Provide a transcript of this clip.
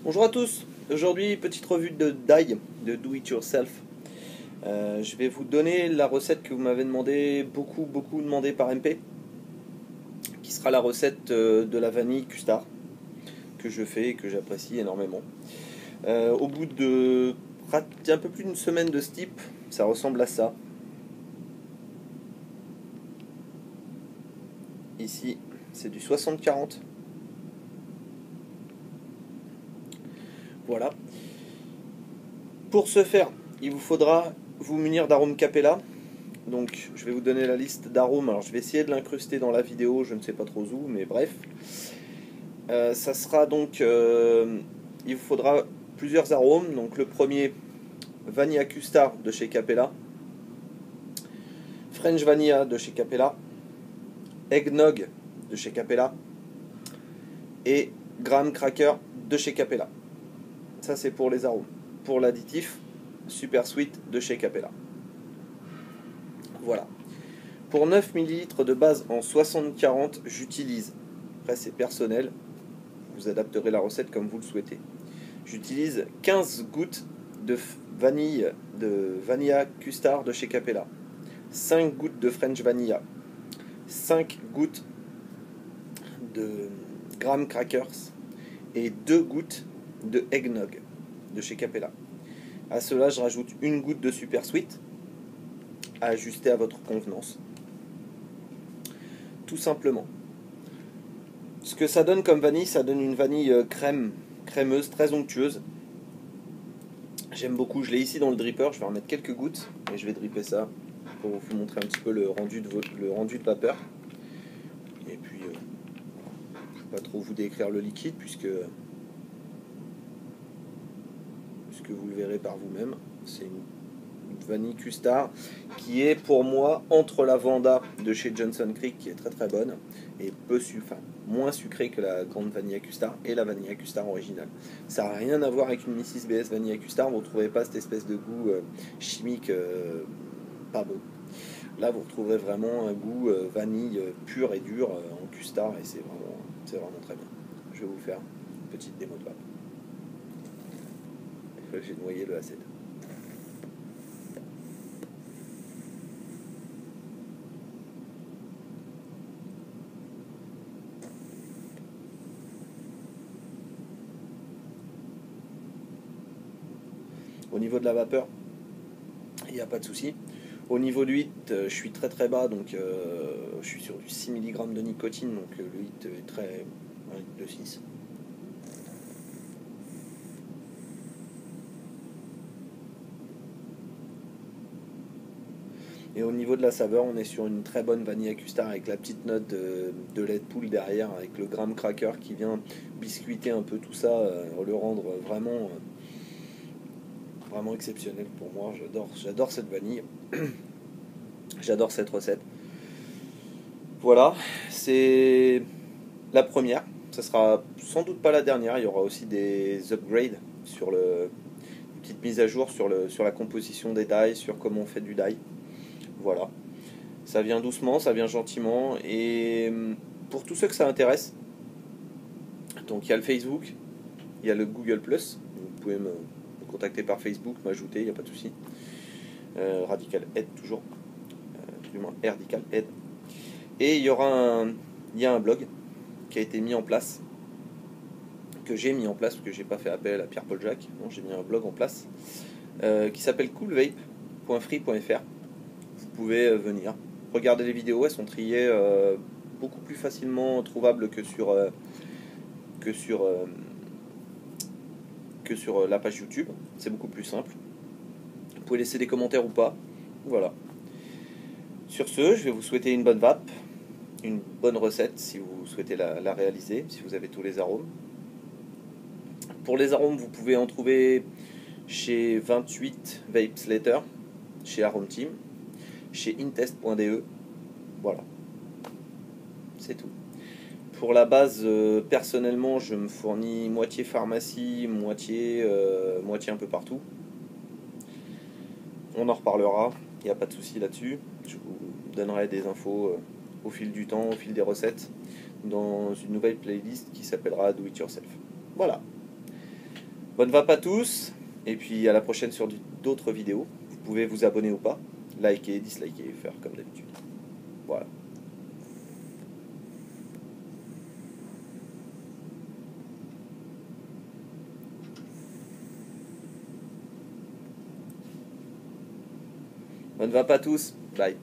Bonjour à tous, aujourd'hui petite revue de die, de Do It Yourself. Je vais vous donner la recette que vous m'avez beaucoup demandé par MP, qui sera la recette de la vanille custard, que je fais et que j'apprécie énormément. Au bout de un peu plus d'une semaine de ce type, ça ressemble à ça. Ici, c'est du 60-40. Voilà. Pour ce faire, il vous faudra vous munir d'arômes Capella. Donc je vais vous donner la liste d'arômes. Alors je vais essayer de l'incruster dans la vidéo, je ne sais pas trop où, mais bref. Ça sera donc, il vous faudra plusieurs arômes. Donc le premier, Vanilla Custard de chez Capella, French Vanilla de chez Capella, Eggnog de chez Capella et Graham Cracker de chez Capella. Ça c'est pour les arômes. Pour l'additif, Super Sweet de chez Capella. Voilà. Pour 9 ml de base en 60-40, j'utilise, après c'est personnel, vous adapterez la recette comme vous le souhaitez. J'utilise 15 gouttes de Vanilla Custard de chez Capella, 5 gouttes de French Vanilla, 5 gouttes de Graham Crackers et 2 gouttes de Eggnog de chez Capella. À cela, je rajoute une goutte de Super Sweet, à ajuster à votre convenance. Tout simplement. Ce que ça donne comme vanille, ça donne une vanille crémeuse, très onctueuse. J'aime beaucoup, je l'ai ici dans le dripper, je vais en mettre quelques gouttes et je vais dripper ça pour vous montrer un petit peu le rendu de vapeur. Et puis, je ne vais pas trop vous décrire le liquide puisque vous le verrez par vous-même. C'est une vanille custard qui est pour moi entre la Vanda de chez Johnson Creek qui est très bonne et moins sucrée que la grande vanilla custard et la vanilla custard originale. Ça n'a rien à voir avec une Mrs BS vanilla custard, vous ne retrouverez pas cette espèce de goût chimique pas bon. Là vous retrouverez vraiment un goût vanille pur et dur en custard et c'est vraiment très bien. Je vais vous faire une petite démo de vape. J'ai noyé le A7. Au niveau de la vapeur, il n'y a pas de souci. Au niveau du HIT, je suis très bas, donc je suis sur du 6 mg de nicotine, donc le HIT est très... 1 litre de 6. Et au niveau de la saveur, on est sur une très bonne vanille custard avec la petite note de lait de poule derrière, avec le graham cracker qui vient biscuiter un peu tout ça, le rendre vraiment exceptionnel pour moi. J'adore cette vanille. J'adore cette recette. Voilà, c'est la première. Ça sera sans doute pas la dernière. Il y aura aussi des upgrades sur une petite mise à jour sur la composition des dies, sur comment on fait du die. Voilà. Ça vient doucement, ça vient gentiment. Et pour tous ceux que ça intéresse, donc il y a le Facebook, il y a le Google+. Vous pouvez me contacter par Facebook, m'ajouter, il n'y a pas de souci. Radical Aid toujours. Du moins Radical Aid. Et il y a un blog qui a été mis en place, que j'ai mis en place, parce que j'ai pas fait appel à Pierre-Paul Jacques, non, j'ai mis un blog en place, qui s'appelle coolvape.free.fr. Vous pouvez venir regarder les vidéos, elles sont triées beaucoup plus facilement trouvables que sur la page YouTube. C'est beaucoup plus simple. Vous pouvez laisser des commentaires ou pas. Voilà. Sur ce, je vais vous souhaiter une bonne vape, une bonne recette si vous souhaitez la réaliser, si vous avez tous les arômes. Pour les arômes, vous pouvez en trouver chez 28 Vape Slater, chez Arome Team, chez intest.de. Voilà, c'est tout. Pour la base, personnellement, je me fournis moitié pharmacie, moitié un peu partout. On en reparlera, il n'y a pas de souci là-dessus. Je vous donnerai des infos au fil du temps, au fil des recettes, dans une nouvelle playlist qui s'appellera Do It Yourself. Voilà. Bonne vape à tous, et puis à la prochaine sur d'autres vidéos. Vous pouvez vous abonner ou pas, liker, disliker, faire comme d'habitude. Voilà. Bonne vape à tous, bye.